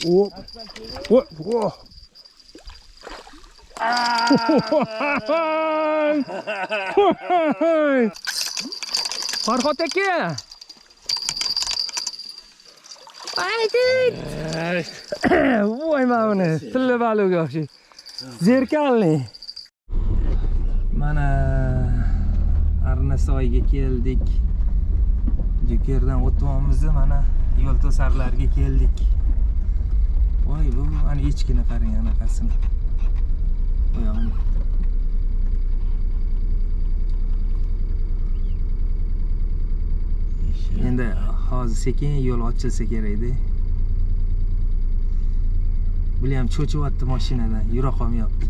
Hop. Hop. Farhod aka. Voy mana tilla baliqga o'xshaydi. Zerkalli. Mana Arnasoyga keldik. Jukerdan o'tibamiz, mana yo'l to'sarlarga keldik. Voy bu mana echkini qarang anaqasini. Qo'yaman. Endi hozir sekin yo'l ochilsa kerak-da. Bular ham cho'chiyapti mashinadan, yura qolmayapti.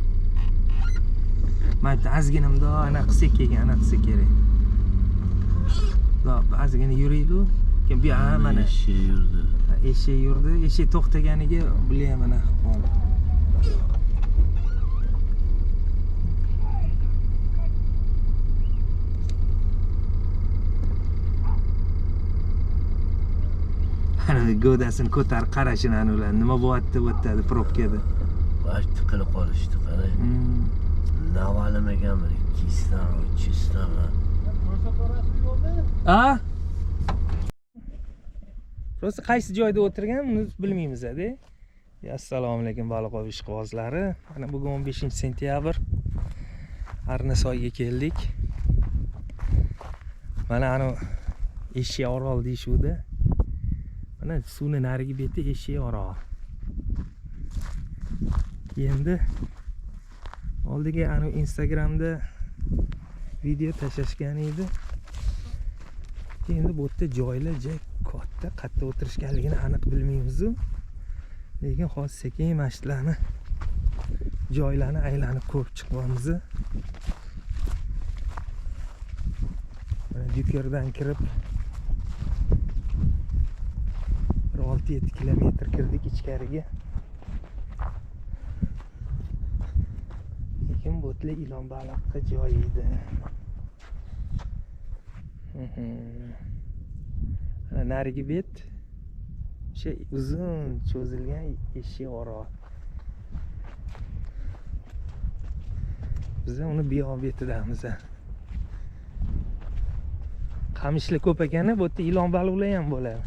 Men azginimda ana qilsak keyin ana qilsa kerak. Azgina yuraylik. Kim bu mana eshik yurdi. Eshik yurdi. Eshik to'xtaganiga bular ham mana hol. Ana go'dasini ko'tarib qarashini ular nima bo'lyapti o'tadi probkada. Baş tiqilib qolishdi, qarang. Navalamaganmi? 200 tami, 300 tami. Ha? Rosa qaysi joyda o'tirganini bilmaymiz-da. Assalomu alaykum baliqov ishqibozlari. Mana bugun 15-sentyabr. Arnasoyga keldik. Mana ana Eshik orol deyshuvdi. Mana suvni narigi beti Eshik orol. Endi oldiga ana Instagramda video tashlashgan edi. Endi bu yerda joylar katta, qayerda o'tirishganligini aniq bilmaymiz. Lekin hozir sekin mashlarni joylarni aylanib ko'rib chiqamiz. Mana Jukerdan kirib 6-7 kilometr kirdik ichkariga. Lekin bu yerda ilon baliqqa joy edi. Ana narigi bet o'sha uzun cho'zilgan Eshik orol. Biz uni bu yoq betidamiz. Qamishlar ko'p ekan, bu yerda ilon baliqlar ham bo'ladi.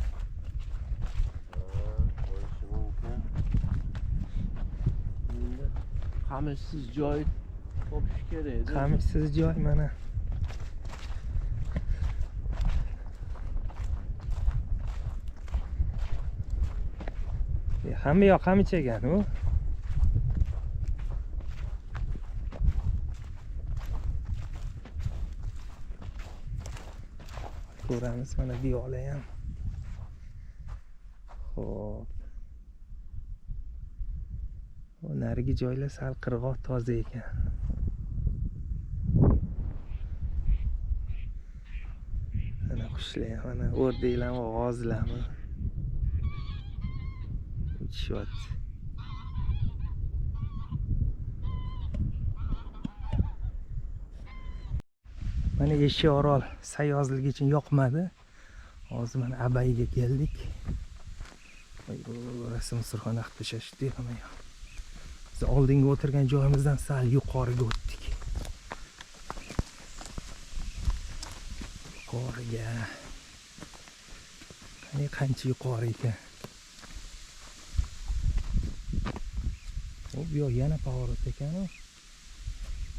Qamishsiz joy topish kerak. Qamishsiz joy mana. Hamma yoq qamish ekan u. Ko'ramiz mana bu yoqlar ham. Xo'p. Bu narigi joylar sal qirg'oq toza ekan. Mana qushlar, mana o'rdaklarmi, g'ozlarmi. Uchishyapti. Mana Eshik orol sayozlik uchun yoqmadi. Hozir mana Abayga keldik. Rasm surxona qilib tashashdi hamma yoq. Biz oldinga o'tirgan joyimizdan sal yuqoriga o'tdik. Yuqoriga. Qancha yuqori ekan. Bu yoq yana pog'orot ekan.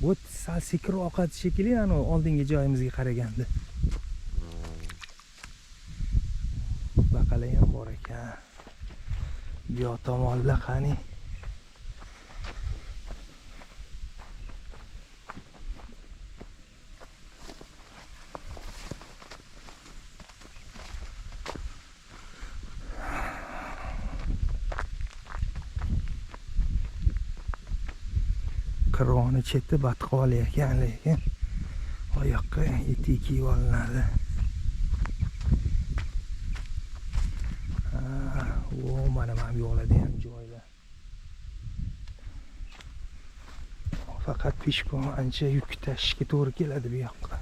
Bu sal sekinroq oqadi shekilli, ana oldingi joyimizga qaraganda. Baqalar ham bor ekan. Bu yoq tomonda qani. Qirg'oqni cheti batqoli ekan, lekin oyoqqa etik kiyib olinadi. Mana bu yo'lda ham joylar. Faqat pishko ancha yuk tashishga to'g'ri keladi bu yoqqa.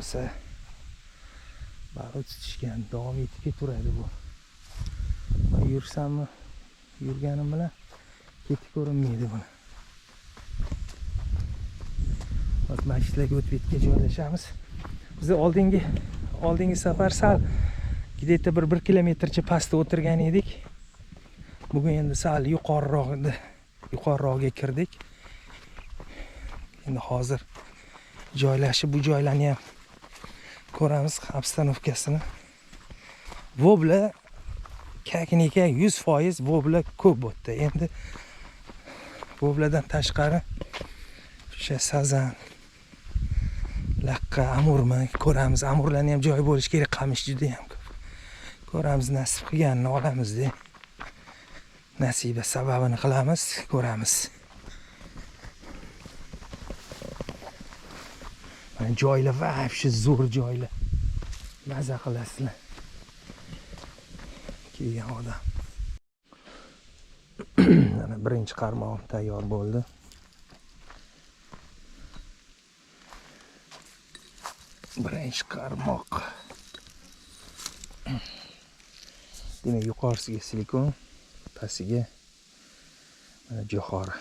rosa baliq tutishgan davom etib ketaveradi bu. Yursammi, yurganim bilan ketib ko'rinmaydi buni. Hozir mashinaga o'tib ketga joylashamiz. Biz oldingi safar sal где-то 1 kilometrcha pastda o'tirgan edik. Bugun endi sal yuqoriroqga kirdik. Endi hozir joylashib bu joylarni ham ko'ramiz obstanovkasini. Vobla kaknika 100% vobla ko'p bo'ldi. Endi vobladan tashqari o'sha sazan, laqqa, amurmi ko'ramiz. Amurlarni ham joy bo'lishi kerak, qamish juda ham ko'p. Ko'ramiz, nasib qilganini olamiz-da. Nasiba sababini qilamiz, ko'ramiz. Mana joylar vobshe zo'r joylar. Maza qilasizlar. Kelgan odam. Mana birinchi qarmoq tayyor bo'ldi. Birinchi qarmoq. Demak, yuqorisiga silikon, pastiga mana jo'xori.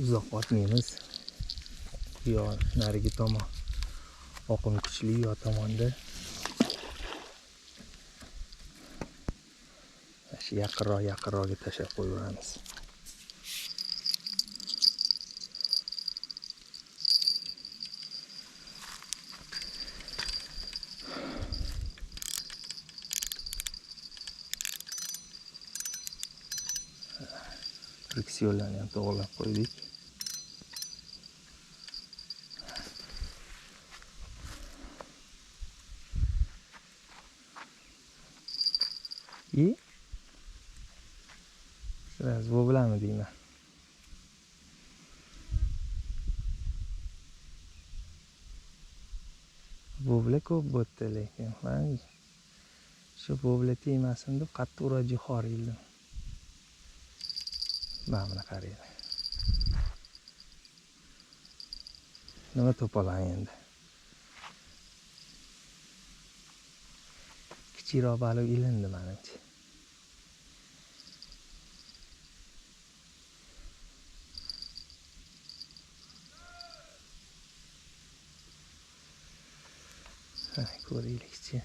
Uzoq otmaymiz. Yo narigi tomon oqim kuchli, yo tomonda yaqinroqga tashlab qo'yaveramiz. Friksiyonlarni ham to'g'rilab qo'ydik. Siz bu bilanmi deyman? Bobla ko'p bo'tdi lekin. Men shu bobla tegmasin deb qattiqroq jo'xori ildim. Mana buni qarang. Nima to'palang endi? Kichikroq baliq ilindi menimcha. Ko'raylikchi.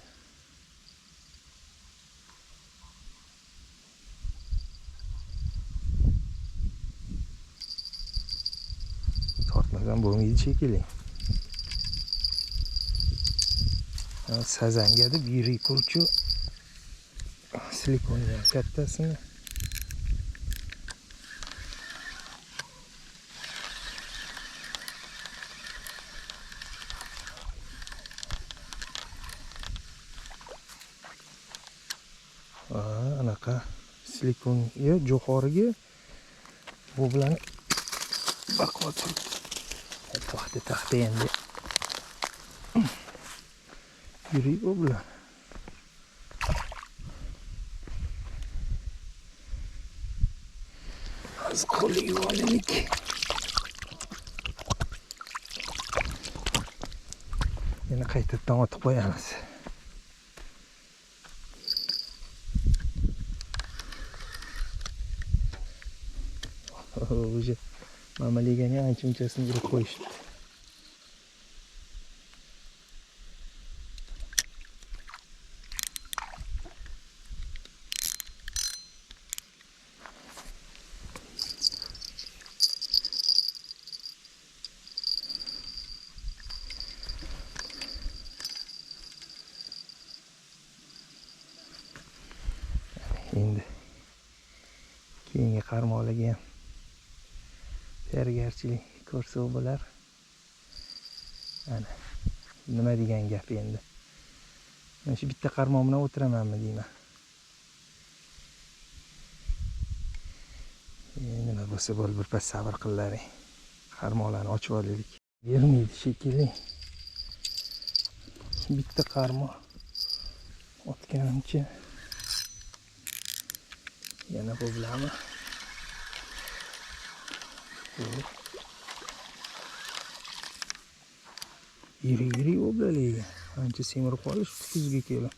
Tortmagan bo'lmaydi shekilli. Sazanga deb yirik qurchu silikonni ham kattasini. Anaqa silikon jo'xoriga bu bilan baqvat taxta endi yirik bu bilan az qo'liga olaylik. Yana qaytadan otib qo'yamiz. Уже mamaligani ancha-munchasini urib qo'yishdi. Endi keyingi qarmoqlarga ham tayyorgarchilik ko'rsa bo'lar. Ana nima degan gap endi. Men shu bitta qarmoq bilan o'tiramanmi deyman. Nima bo'lsa bo'l, birpas sabr qilaring. Qarmoqlarni ochib olaylik. Bermaydi shekilli. Bitta qarmoq otganimcha yana bu bilanmi? Yirik o'blalarga. Ancha semirib qolish kuzga kelib.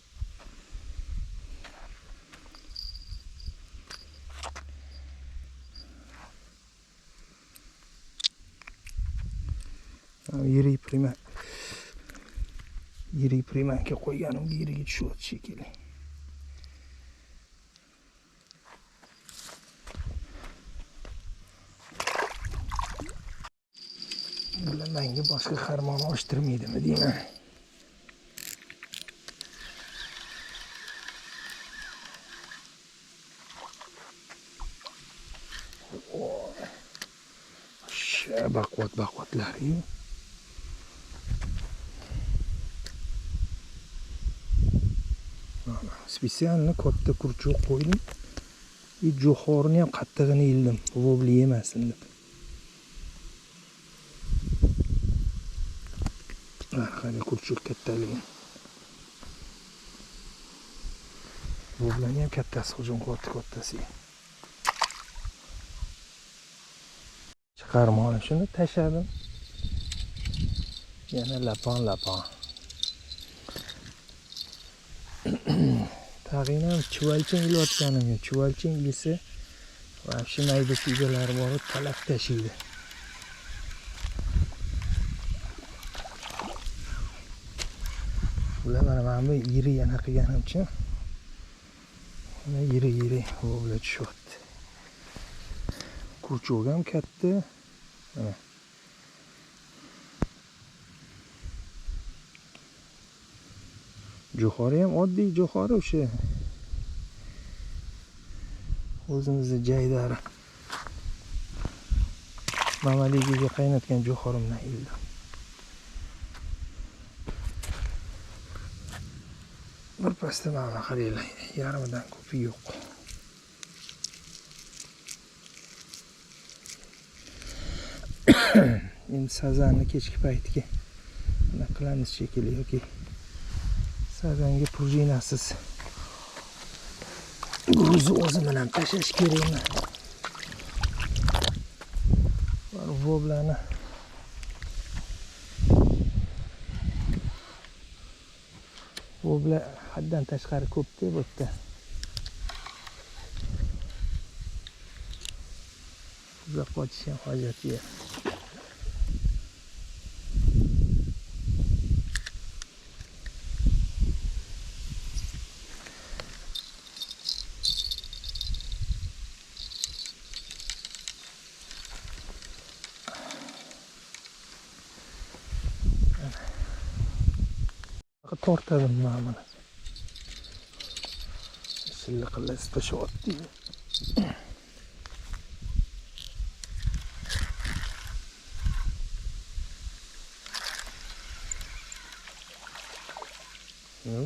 Yirik primanka qo'yganimga yiriga tushyapti shekilli. Menga boshqa harmon ochtirmaydimi deyman. Baquvvat-baquvvatlar-yu. Spesialni katta kurchoq qo'ydim. Jo'xorini ham qattig'ini ildim, vobli yemasin deb. Qani kurchoq kattaligi. Voblani ham kattasi hujum kattasi. Chiqarmoqni shuni tashladim. Yana lapon. Tag'inam chuvalchang ilayotganimga, chuvalchang ilsa вообще mayda egalari borib talab tashiydi. Bular mana bu yiri yana qilganimcha mana yiri vobla tushyapti. Kurchoq ham katta. Mana jo'xori ham oddiy jo'xori o'sha. O'zimizning jaydari. Mamaligiga qaynatgan jo'xorimdan ildim. Bir pasta mana qaranglar, yarmidan ko'pi yo'q. Endi sazanni kechki paytga nima qilamiz shekilli yoki sazanga prujinasiz gruzi o'zi bilan tashlash kerakmi? Voblani vobla haddan tashqari ko'p-da bu yerda. Uzoq qochish ham hojati yo'q. Tortadim mana. Silliqlar tashyapti.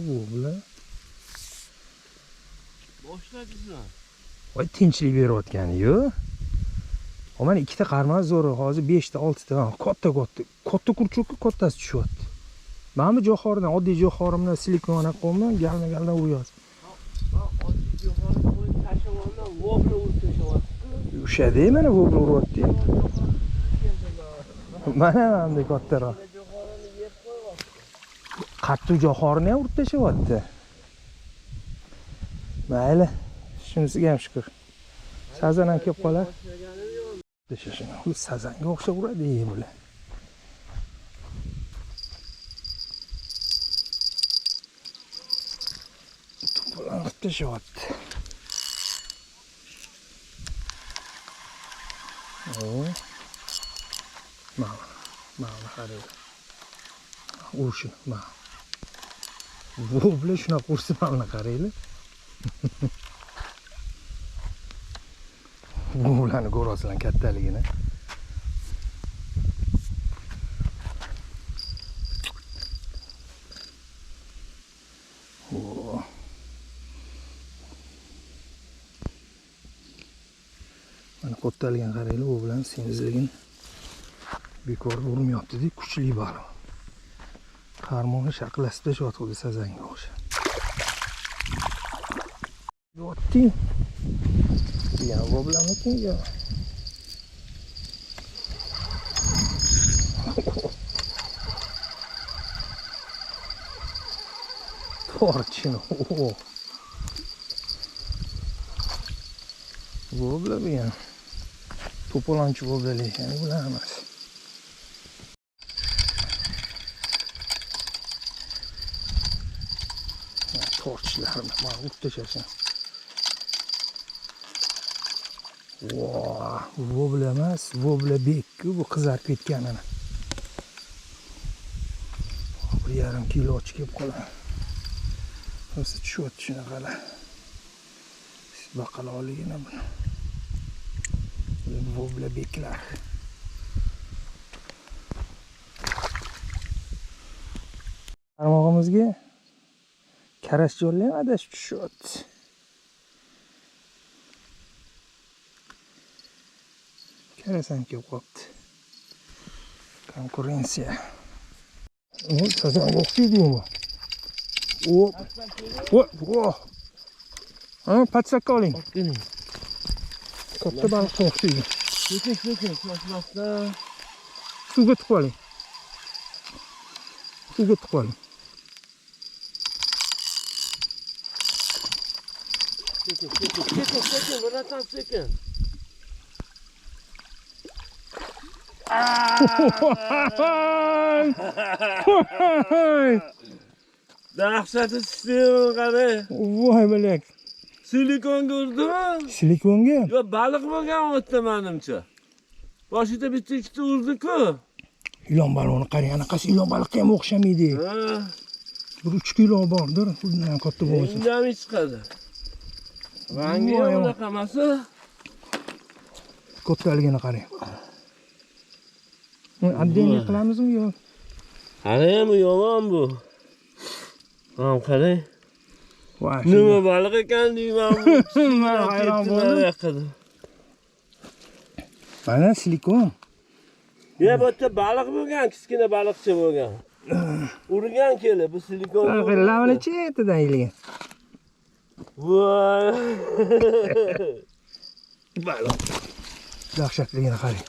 Bu bilan boshladingizmi? voy tinchlik berayotgani-yu. Mana ikkita qarmoq zo'r, hozir 5 ta 6 ta katta kurchoqqa kattasi tushyapti. Mana bu jo'xoridan, oddiy jo'xorimdan silikon qo'yman, galma-galdan uryapti. Oddiy jo'xorini qo'yib tashlagandan vobla urib tashyapti. Ushadi mana vobla uryapti. Mana bunday kattaroq. Jo'xorini yeb qo'yapti. Qattiq jo'xorini ham urib tashyapti. Mayli, shunisiga ham shukr. Sazan ham kelib qolar. Deshashini, u sazanga o'xshab uradi bular. To'polon qilib tashyapti. Mana qarang. Urshi, mana. Bu bilan shunaqa ursa mana qaranglar. Bularni ko'rasizlar kattaligini. Mana qottalgan qaranglar, bu bilan semizligini bekor urmayapti-da, kuchli baliq. Qarmoqni shaqillasib tashyapti xuddi sazanga o'xshab. Yo'qti. Ya bu bilanmi ya? Torchini. Vobla bu ham. To'polonchi voblalar ekan bular emas. Torchlarni mana urib tashasang. Voh, vobla emas, vobla bekku bu qizarib ketganini. 1,5 kilo chiqib qoladi. O'zi tushib shuna qala. Baqaloqligini buni. Vobla beklar. Qarmog'imizga karasjollar ham adashib tushyapti. Karasam kelib qolibdi. Konkurensiya. O, sazanga o'xshaydi-ku bu. O. Ha, patsakka oling. Katta baliqqa o'xshaydi. Sekin, shoshmasdan. Suvga tiqib oling. Suvga tiqib oling. Sekin, biratan sekin. Dahshati tushdi qara. Voy bilak. Silikonga urdimi? Silikonga? Yo, baliq bo'lgan o'tda menimcha. Boshida bitta ikkita urdi-ku. Ilon baliqni qarang, anaqasi ilon baliqqa ham o'xshamaydi. Ha. 3 kilo bordir, bundan katta bo'lsa. Indamay chiqadi. Rangi ham unaqa emas. Kattaligini qarang. Отдельно qilamizmi yo? Qarang, yomon bu. Ham qarang. Voy. Nima baliq ekan deyman bu. Men hayron bo'ldim. Mana silikon. Ya bu yerda baliq bo'lgan, kichkina baliqcha bo'lgan. Urgan kelib, bu silikon. Lavani chetidan ilgan. Voy. Baliq. Dahshatligini qarang.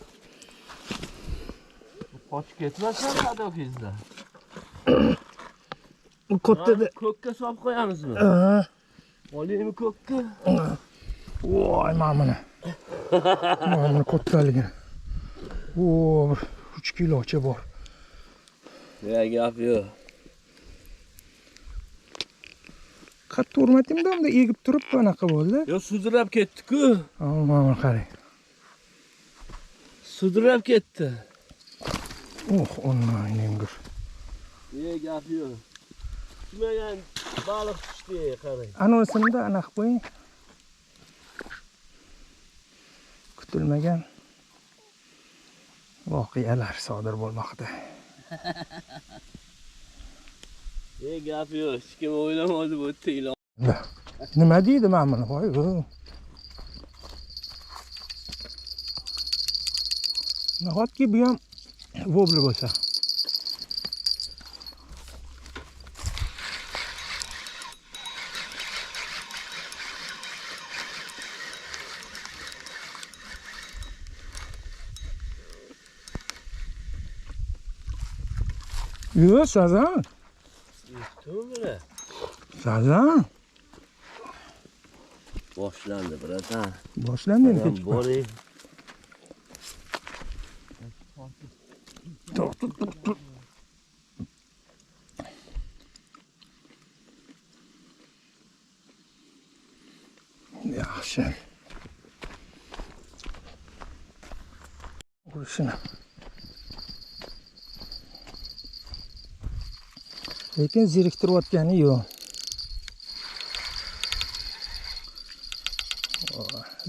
Qochib ketmasin sadokizda. Bu kattada ko'kka solib qo'yamizmi? Olaymi ko'kka? Voy, mana buni. Mana buni kattaligini. O, 3 kilocha bor. Ya gap yo'q. Qattiq urmatimda unda egib turib anaqa bo'ldi. Yo, sudrab ketdi-ku. Mana buni qarang. Sudrab ketdi. Onmayningur. Gap yo'q. Tushmagan baliq tushdi, qarang. Anosimda anaqa qo'ying. Kutilmagan voqealar sodir bo'lmoqda. Gap yo'q, hech kim o'ylamadi bu yerda ilon. Nima deydi mana buni? Voy. Nahotki bu ham vobla bo'lsa. Yo'q, sazan. To'g'ri. Sazan. Boshlandi, biratan. Boshlandi endi ketib. Boring. To'xtat. Yaxshi. Urishini. Lekin zeriktirayotgani yo'q.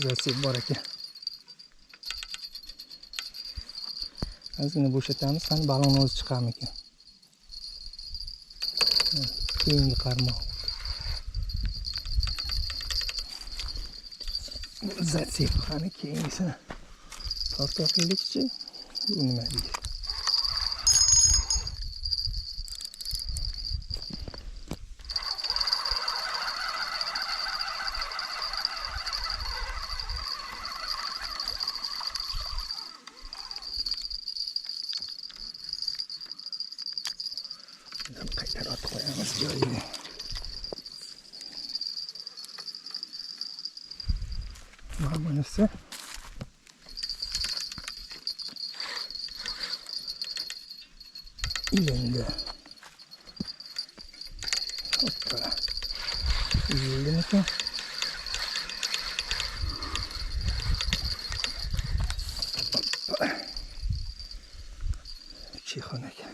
Zasib bor ekan. Ozgina bo'shatamiz, qani balonni o'zi chiqarmikan. Keyingi qarmoq. Zasib qani keyingisini. Tortoqlikchi. Bu nima deydi? Qaytarib qo'yamiz joyiga. Mana bunisi. İlindi. Hoppa. İlindi mi ki? Hoppa. Çiğhonek.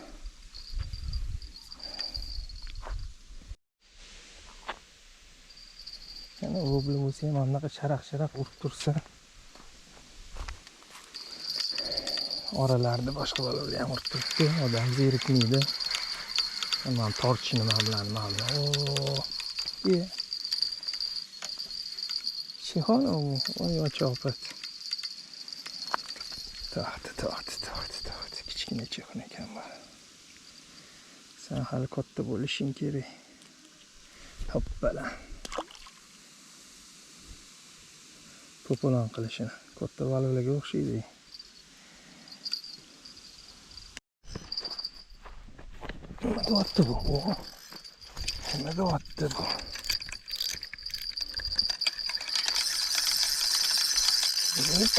Yani o bo'lsa ham anaqa sharaq urib tursa oralarida boshqa balolar ham urib turibdi. Odam zerikmaydi. Mana torchi nima bilan mana. Ye. Chixon oy ochoqat. Taxt. Kichkina chixon ekan bu. Sen hali katta bo'lishing kerak. Hoppala. To'polon qilishini. Katta balolarga o'xshaydi. Nima deyapti bu? Nima deyapti bu?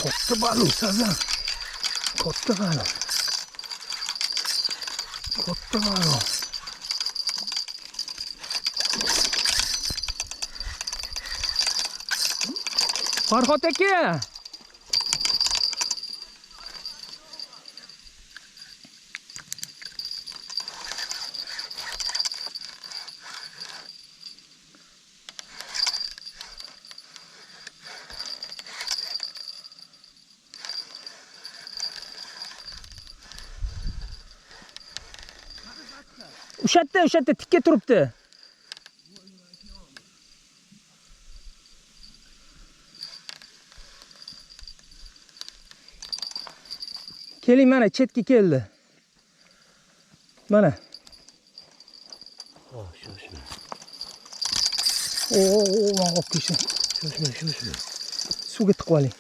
Katta balo sazan. Katta balo. Farhod aka. O'shatda tikka turibdi. Keling mana chetga keldi. Mana. Shoshma. Mana olib kelsin. Shoshma. Suvga tiqib oling.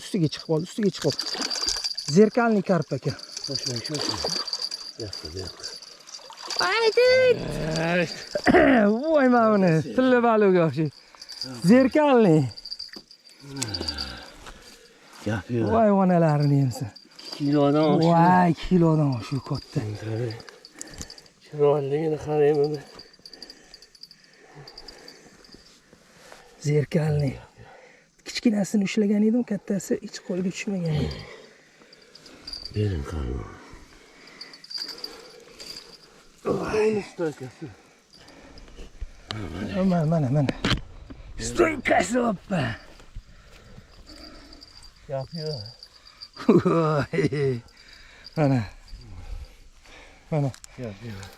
Ustiga chiqib qoldi. Zerkalniy karp aka. Shoshma. Yo'q. Ayting. Voy mana buni. Tilla baloga o'xshaydi. Zerkalniy. Gap yo'q. Voy onalarini emsa. Kilodan oshdi. Voy kilodan shu katta. Chiroyligini qarayman. Zerkalniy. Kichkinasini ushlagan edim, kattasi hech qo'lga tushmagan edi. Bering qarang. Mana stoykasi. Mana. Stoykasi hoppa. Gap yo'q. Mana. Gap yo'q.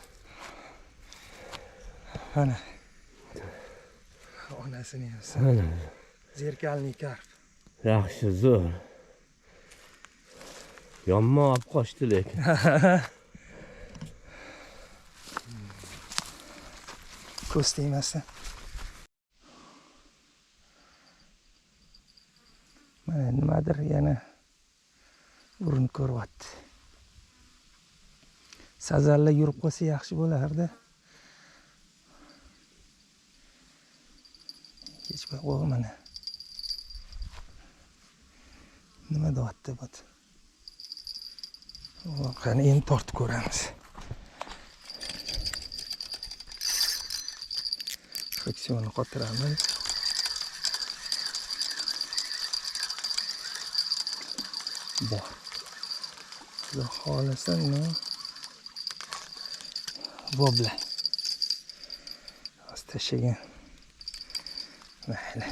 Mana. Onasini yasa. Zerkalniy karp. Yaxshi, zo'r. Yomma olib qochdi lekin. Ko'z tegmasdan. Mana nimadir yana urinib ko'ryapti. Sazallar yurib qolsa yaxshi bo'lardi. Hech qo'y mana. Nima deyapti bu? Qani endi tortib ko'ramiz. Friksionni qotiramiz. Bor. Xudo xolasa nima? Bobla. Hozir tashlagan. Mayli.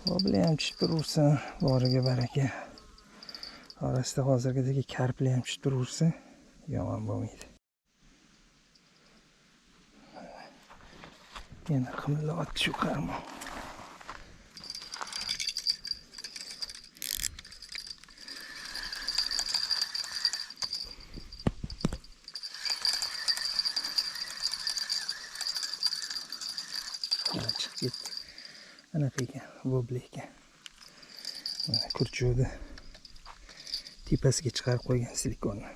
Bobla ham tushib turursa, boriga baraka. Orasida hozirgidagi karplar ham tushib turursa, yomon bo'lmaydi. Yana qimillayapti shu qarmoq. Chiqib ketdi. Anaqa ekan, bobla ekan. Mana kurchuvni tepasiga chiqarib qo'ygan silikonni.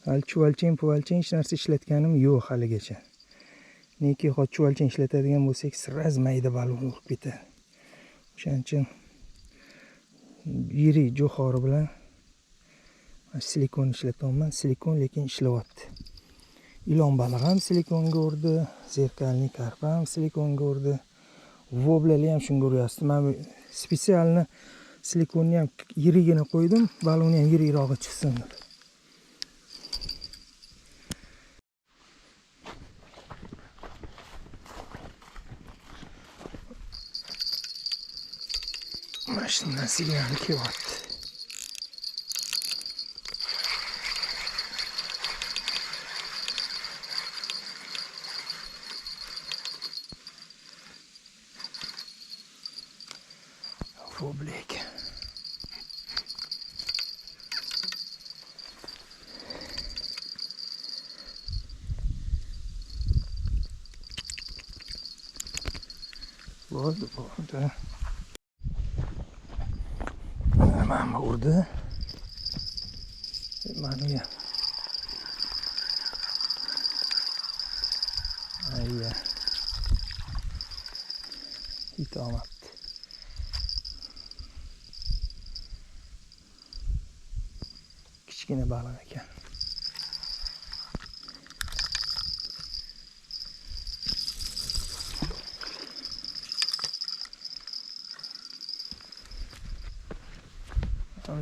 Hali chuvalchang hech narsa ishlatganim yo'q haligacha. Neki hozir chuvalchang ishlatadigan bo'lsak, sraz mayda balon urib ketadi. O'shaning uchun yirik jo'xori bilan silikon ishlatyapman. Silikon lekin ishlayapti. Ilon baliq ham silikonga urdi, zerkalniy karpa ham silikonga urdi. Voblerlar ham shunga uryapti. Men spetsialni silikonni ham yirigini qo'ydim, balonni ham yirikroq chiqsin deb. Mashinadan signal kelyapti. Voblik. Bo'ldi. Mana urdi. Mana ayya. Yetolmabdi. Kichkina baliq ekan.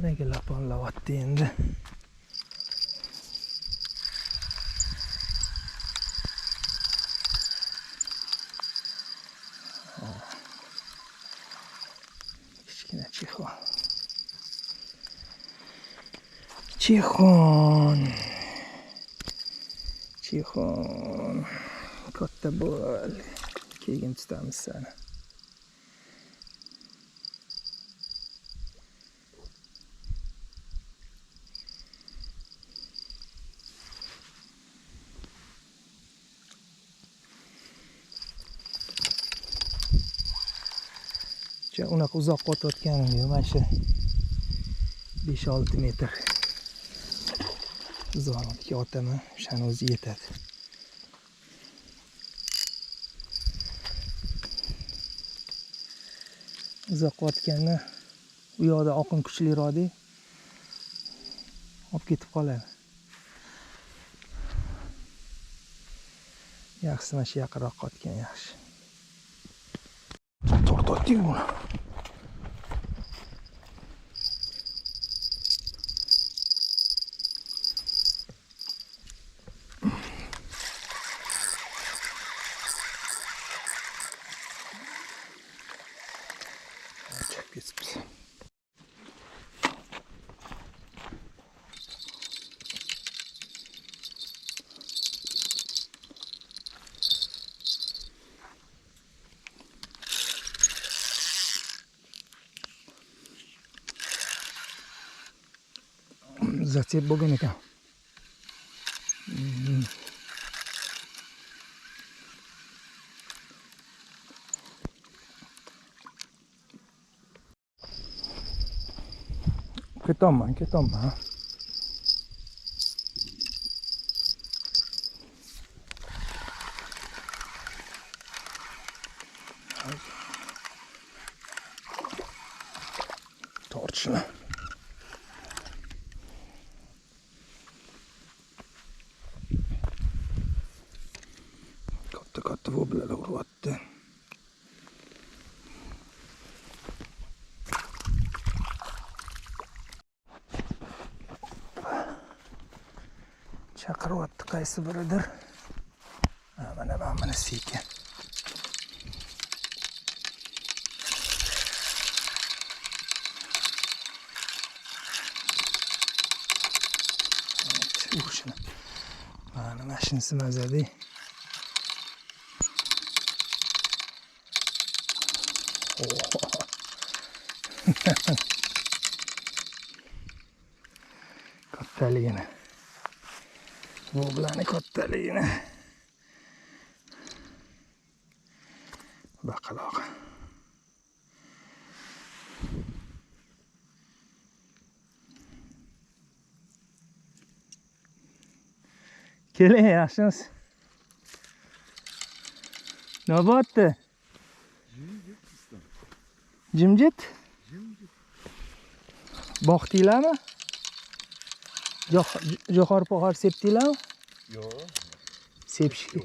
Nega laponlayapti endi? Kichkina Chexon. Katta bo'l. Keyin tutamiz seni. Unaqa uzoqqa otayotganim yo'q. Mana shu 5-6 metr uzoqlikka otaman. O'shani o'zi yetadi. Uzoqqa otganda u yoqda oqim kuchliroq-da, olib ketib qoladi. Yaxshi, mana shu yaqinroqqa otgan yaxshi. Tortdik buni. Zatsep bo'lgan ekan. Ketomman. Torchni. Katta voblerlar uryapti. Chaqiryapti qaysi biridir. Mana sekin. O'shini. Mana mashinasi mazali. Kattaligini. Voblarni kattaligini. Baqaloq. Keling, yaxshimisiz? Nima bo'pti? Jimjit? Boqdinglarmi? Jo'xor pohor sepdinglarmi? Yo'q. Sepishga.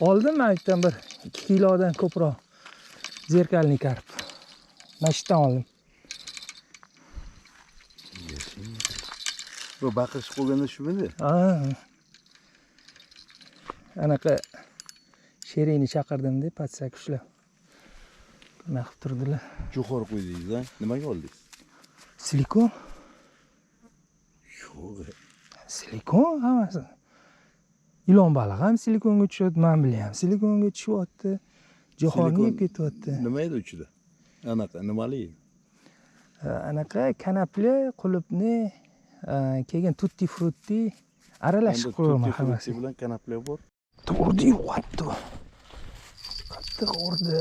Oldim men aytdim bir 2 kilodan ko'proq. Zerkalniy karp. Mashitdan oldim. Bu baqirish bo'lganda shumidi? Ha. Anaqa Sherini chaqirdim-da, patsak ushlab. Nima qilib turdilar? Jo'xor qo'ydingiz-a? Nimaga oldingiz? Silikon. Yo'q. Silikon hammasi. Ilon baliq ham silikonga tushyapti, mambli ham silikonga tushyapti. Jo'xorni yeb ketyapti. Nima edi ichida? Anaqa nimali? Anaqa kanapli, qulupni, keyin tutti frutti aralashib qo'yilgan hammasi. bilan kanapli bor. Urdi, yo'qotdi. Qattiq urdi.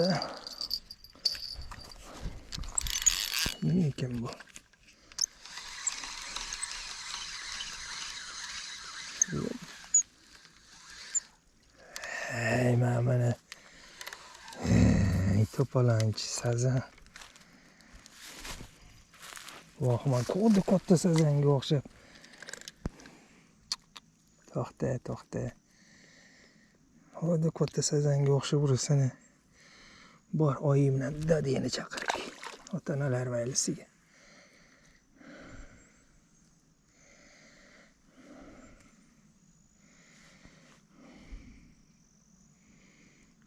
Nima ekan bu? Hey, mana. To'polonchi sazan. Voh, men ko'rdi katta sazanga o'xshab. To'xta. Hozir katta sazanga o'xshab ursin. Bor, oyimdan dadangni chaqiring. Ota-onalar maylisiga.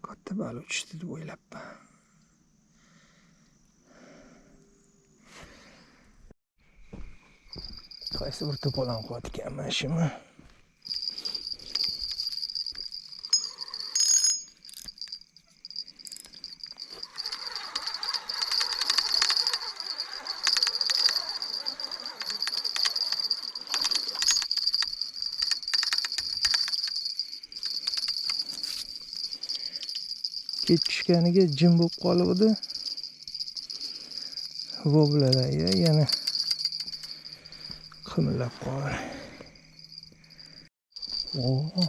Katta baliq uchdi deb o'ylabman. Qaysi bir to'polon qotganman shumi? Kech pishganiga jim bo'lib qolibdi. Voblalarga yana qimillab qoldi. Oo.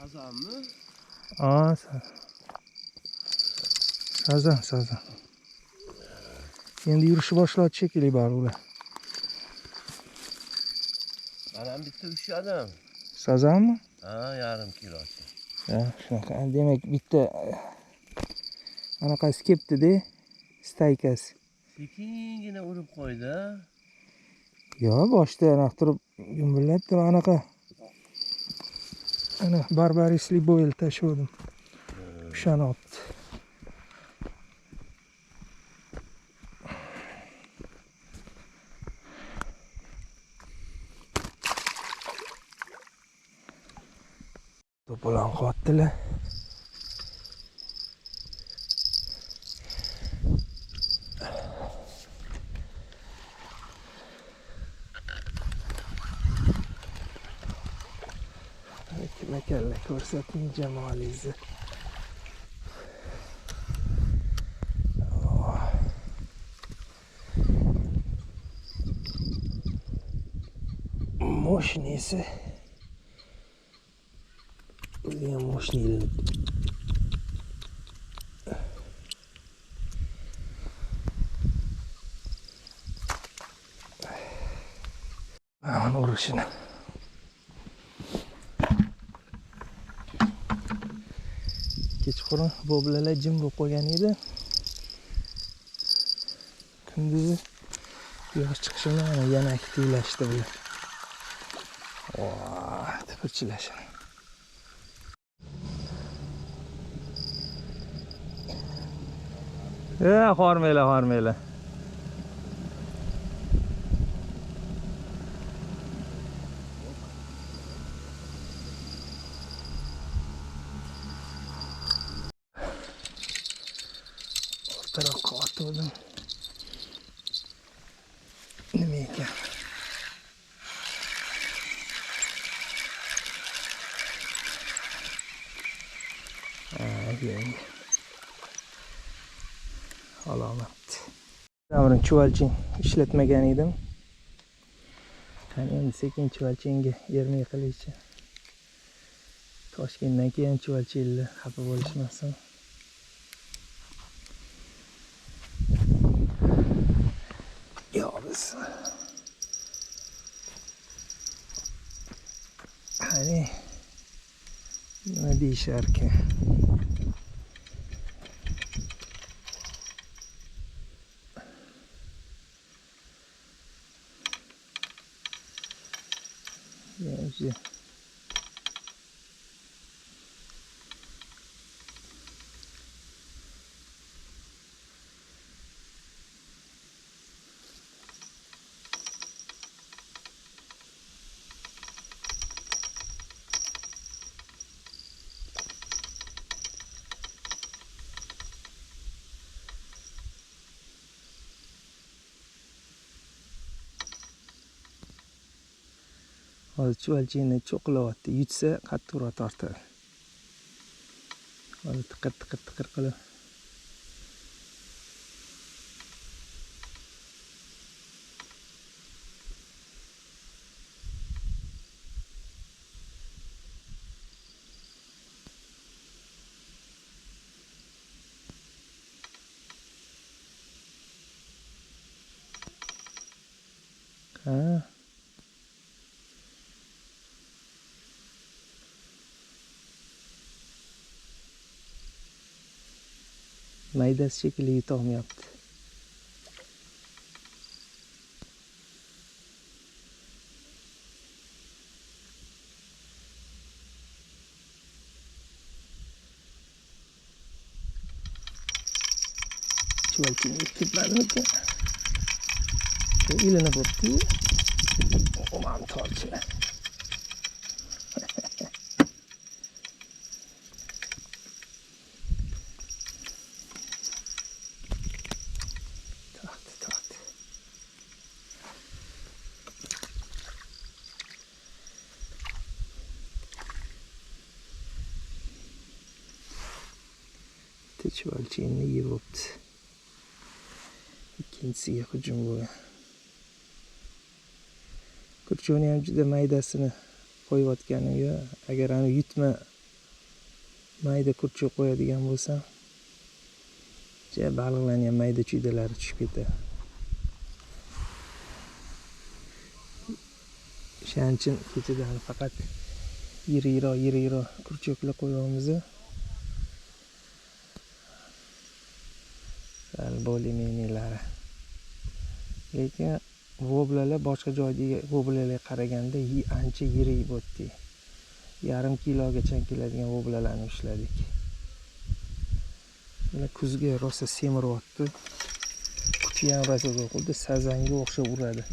Sazanmi? Aa, sazan. Endi yurishni boshladi shekilli baliqlar. Men ham bitta ushladim. Sazanmi? Ha, yarim kilosi. Ha, shunaqa. Demak, bitta anaqasi kelibdi-da, staykasi. Sekingina urib qo'ydi. Yo, boshda anaqa turib gumbillatdi anaqa. Ana barbarisli bo'yil tashladim. O'shani olibdi. To'polon qotdilar. Makalla ko'rsating jamolingizni. Moshinasi. O'zi ham moshinali. Mana urishini. Kechqurun boblalar jim bo'lib qolgan edi. Kunduzi quyosh chiqishi bilan yana aktivlashdi bular. Voh, tipirchilash. Hormaylar. O'rtaroqqa aytgandim. Nima ekan? Yeng. Alomat. Davrin chuvalching ishlatmagan edim. Qani endi sekin chuvalchingga ermay qilishchi. Toshkentdan keyin chuvalchinglar xafa bo'lishmasin. Yo biz. Qani nima deyisharkan? Yaxshi. Hozir chuvalchingni cho'qilayapti. Yutsa qattiqroq tortadi. Hozir tiqir qilib. Ha. Maydasi shekilli yutolmayapti. Chuvalching ketmadimikan? Shu ilinib o'tdi. Omam torchi. Chuvalchingni yeb o'pti. Ikkinchisiga hujum bo'lgan. Kurchoni ham juda maydasini qo'yayotganim yo. Agar ani yutma mayda kurchi qo'yadigan bo'lsam, baliqlarning ham mayda chuydalari tushib ketadi. Shuning uchun kechadan faqat yiriroq kurchoklar qo'yamiz. Bo'liminilari. Lekin voblalar boshqa joydagi voblalarga qaraganda ancha yirik bo'ldi. Yarim kilogacha keladigan voblalarni ushladik. Mana kuzga rosa semiryapti. Kuchi ham rosa xuddi sazanga o'xshab uradi.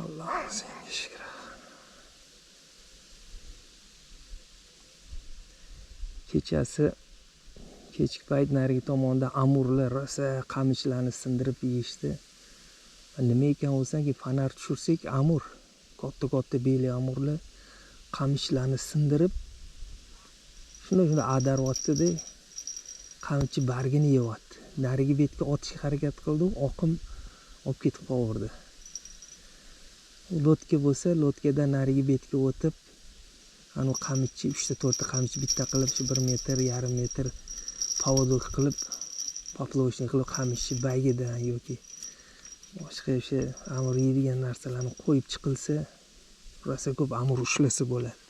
Allah senga shukr. Kechasi kechki payt narigi tomonda amurlar rosa qamishlarni sindirib yeyishdi. Nima ekan bo'lsa-ki, fonar tushirsak amur, katta beli amurlar qamishlarni sindirib shunda adaryapti-da. Qamchi bargini yeyapti. Narigi betga otishga harakat qildi, oqim olib ketib qoldi. Lotka bo'lsa, lotkadan narigi betga o'tib, anu qamichchi 3-4 ta qamichchi bitta qilib, shu 1 metr, yarim metr povodok qilib, poplochnik qilib qamichchi bagidan yoki boshqa o'sha amur yeydigan narsalarni qo'yib chiqilsa, rosa ko'p amur ushlasa bo'ladi.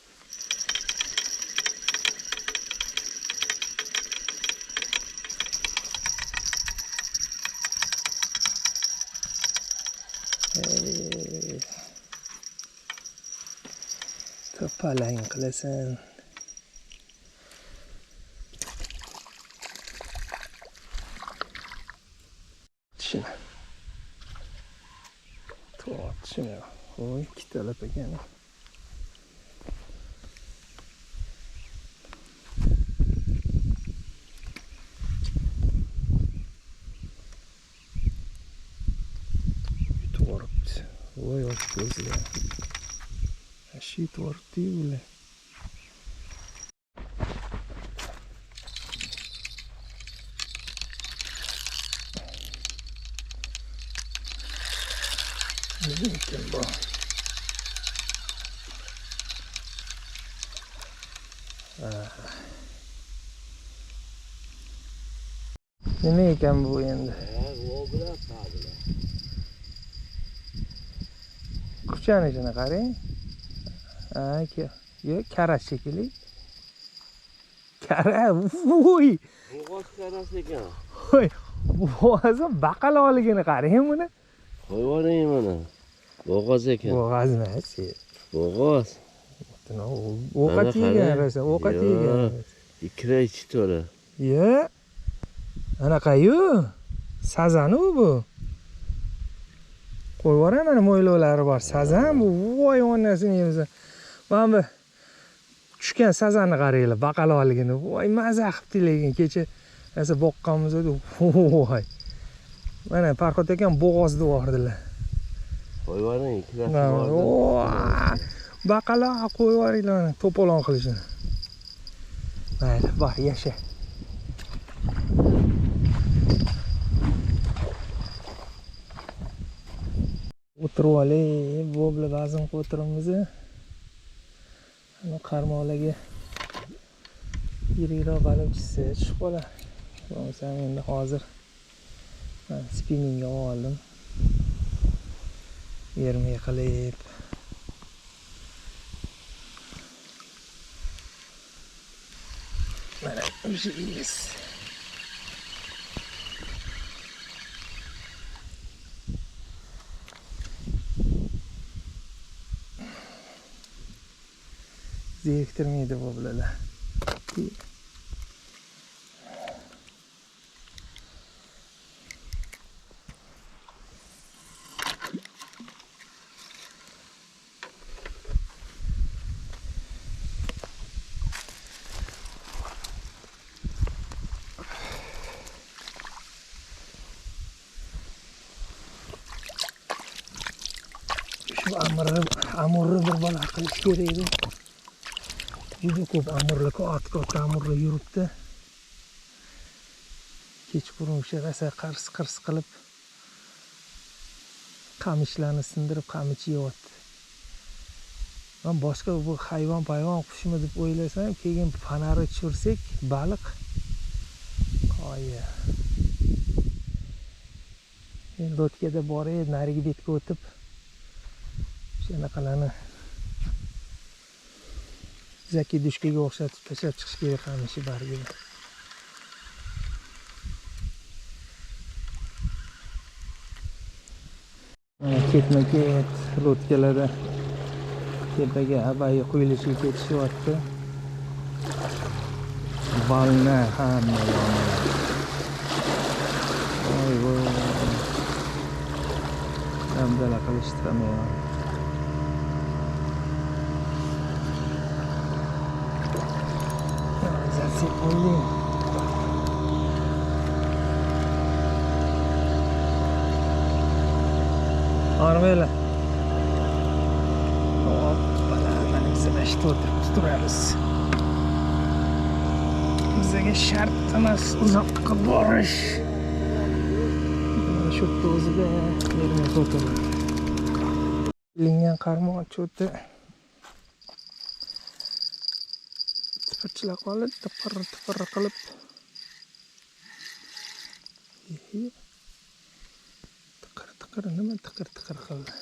To'palang qilasan. Tortishmi? Voy, ikkitalab ekan. Tortdi. Voy, ochib ko'zlar. Ashi tortdi ular. Nima ekan bu? Nima ekan bu endi? O'g'lar tabilar. Kuchani ichini qarang. Yo'q, kara shekilli. Kara, voy. Bo'g'oz karasi ekan. Voy, bo'g'ozi baqaloqligini qarang buni. Qo'yib yuboring mana. Bo'g'oz ekan. Bo'g'oz emas. Bo'g'oz. Ovqat yegan rosa, ovqat yegan. Ikra ichi to'la. Yo'q. Anaqa-yu. Sazan bu. Qo'yib yuboray, mana mo'ylovlari bor. Sazan bu. Voy, onasini yemasa. Mana bu tushgan sazanni qaranglar, baqaloqligini. Voy, maza qilibdi lekin kecha esa boqqanmiz edi. Voy. Mana Farhod akam bo'g'oz devordilar. Qo'yib yuboring, ikrasi bor. Baqaloq qo'yib yuboringlar, to'polon qilishini. Mayli, bor, yasha. O'tirib olay, bu bilan bazm qilib o'tiramiz. Ana qarmoqlarga yirikroq baliq tushsa tushib qolar. Bo'lmasam endi hozir spinningga oldim. Yermay qilib. Mana o'shingiz. Zeriktirmaydi bu bilalar. Şu amurri bir bola qilish kerak edi. Juda ko'p amurlar, katta amurlar yuribdi. Kechqurun o'sha rosa qars qilib qamishlarni sindirib qamichi yeyapti. Men boshqa bu hayvon qushmi deb o'ylasam, keyin fanari tushirsak, baliq qoya. Endi o'tkada borib, narigi betga o'tib shunaqalarni zaki dushkaga o'xshatib tashlab chiqish kerak qamishi bargini. Ketma-ket lotkalarda tepaga abayi quyilishiga ketishyapti. Balna hamma yonalar. Voy. Hamdala qilishtiramiz. Sekundin. Armela. Hoppala, mana bizga turamiz. Bizga shart emas uzoqqa borish. Shu o'zida yerga o'tiraman. Ilingan qarmoq cho'ti. Tipirchilar qolib, tipir qilib. Tiqir nima tiqir qildi.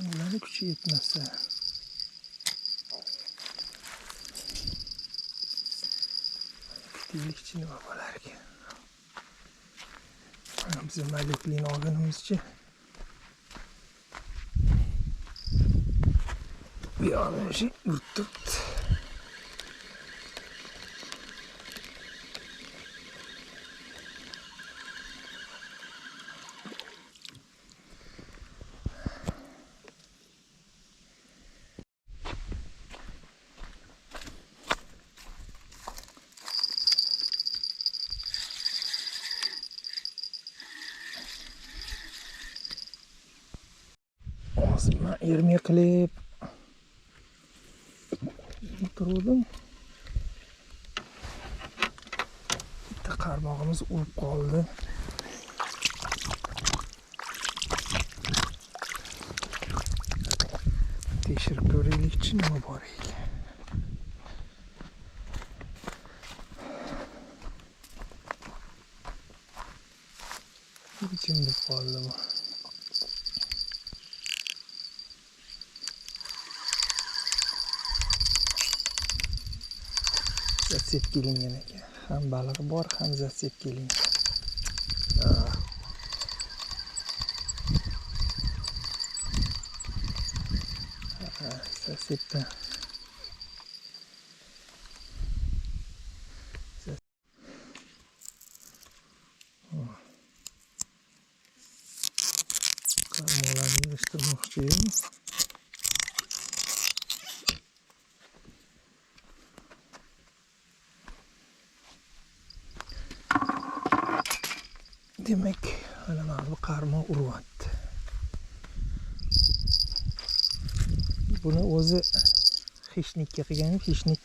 Ularni kuchi yetmasa. Kutillikchi nima bo'lar ekan? Biz maliklikni olganimizcha bu yoqni shi urtibdi. Hozir ermay qilib turdim. Bitta qarmog'imiz urib qoldi. Tekshirib ko'raylikchi, nima bor ekan. Jimib qoldi bu. Zatsep kelingan ekan. Ham balig'i bor, ham zatsep kelingan. Zatsepdan. Qarmoqlarni yig'ishtirmoqchiyim. Demak, mana bu qarmoq uryapti. Buni o'zi xishnikka qilgan, xishnik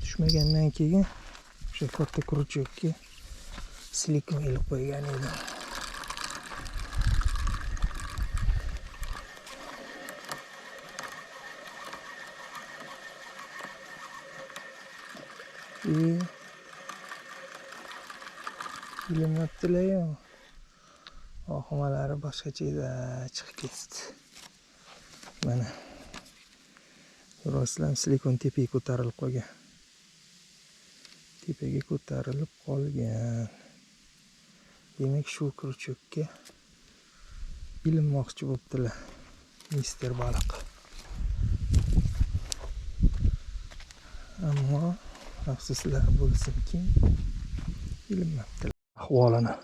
tushmagandan keyin o'sha katta krючокka silikon ilib qo'ygan edim. Ilinmabdilar-yu. Oqimalari boshqacha chiqib ketdi. Mana rostlan silikon tepaga ko'tarilib qolgan. Tepaga ko'tarilib qolgan. Demak, shu krючокka ilinmoqchi bo'ptilar. Mister baliq. Ammo afsuslar bo'lsinki, ilinmabdilar. Ahvolini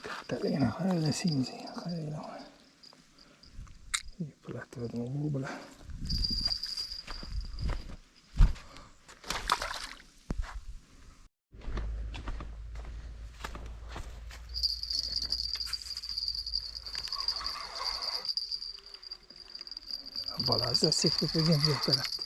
kattaligini qaraylasingiz, qaranglar. Yuplatdim bu bilan. Balazza sepib qo'ygan bu tarafda.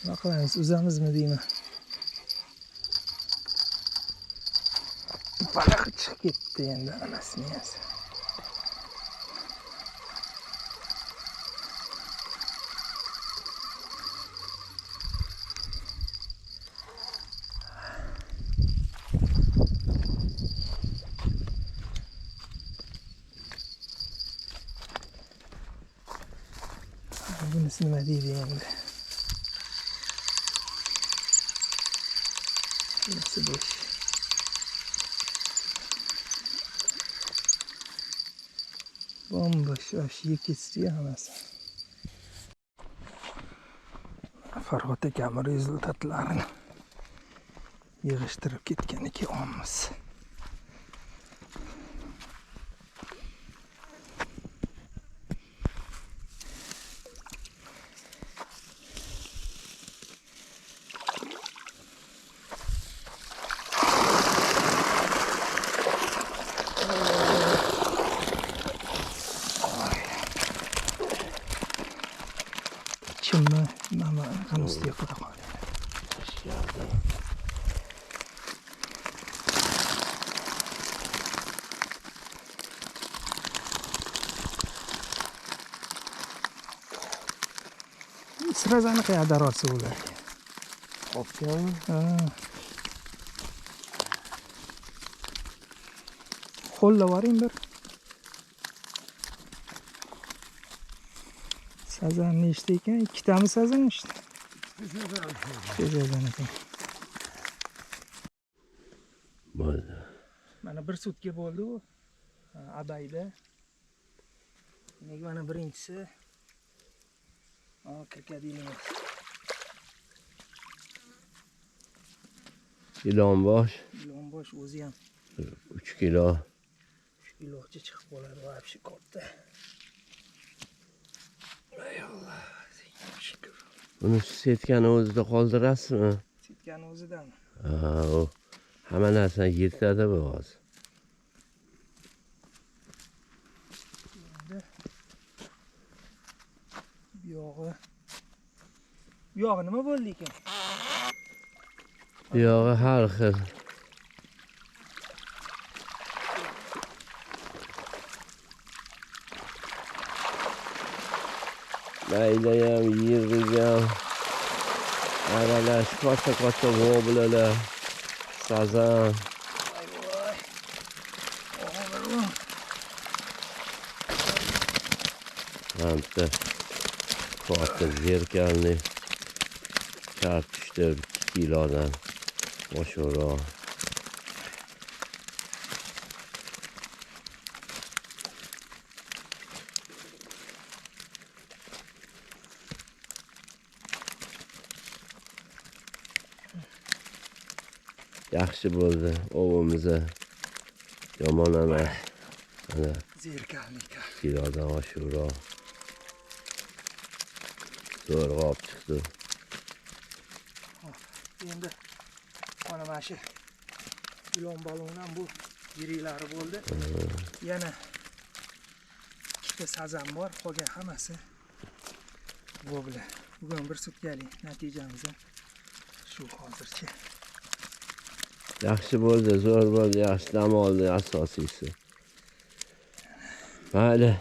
Nima qilamiz, uzamizmi deyman. Baliq chiqib ketdi endi anasini yasa. Bunisi nima deydi endi? Bunisi bo'sh. Bombosh, osh yeb ketdi hammasi. Farhod akam rezultatlarini yig'ishtirib ketgan ekanmiz. Chimni mana ustiga qo'ya qolgan. Сразу qayerda rosa ular. Qopganmi? Ha. Qo'llavaring bir. Sazan nechta ekan? Ikkitami sazan işte. Sazan ekan. Mana bir sutka bo'ldi u. Abayda. Mana birinchisi. Krokodilimiz. Ilonbosh. Ilonbosh o'zi ham 3 kilo. iloqchi chiqib qoladi вообще katta. Ey Alloh, senga shukr. Buni setkani o'zida qoldirasizmi? Setkani o'zidan. Ha, u hamma narsani yirtadi bu hozir. Bu yog'i nima bo'ldi ekan? Buyog'i har xil. Maydayam, yirg'iyam, aralash, katta voblalar, sazan. Voy voy. Og'ir bu. Hamda katta zerkalni çarpıştır 2 kilodan boşura. Yaxshi bo'ldi ovimizni yomon emas. Ana Zerkalnika. kilodan oshura. Zo'rg'a olib chiqdi. Endi mana shu ilon balondan bu yiriklari bo'ldi. Yana ikkita sazan bor, qolgan hammasi bu bilan. Bugun bir sutkalik natijamiz shu hozircha. Yaxshi bo'ldi, zo'r bo'ldi, yaxshi dam oldi asosiysi. Mayli.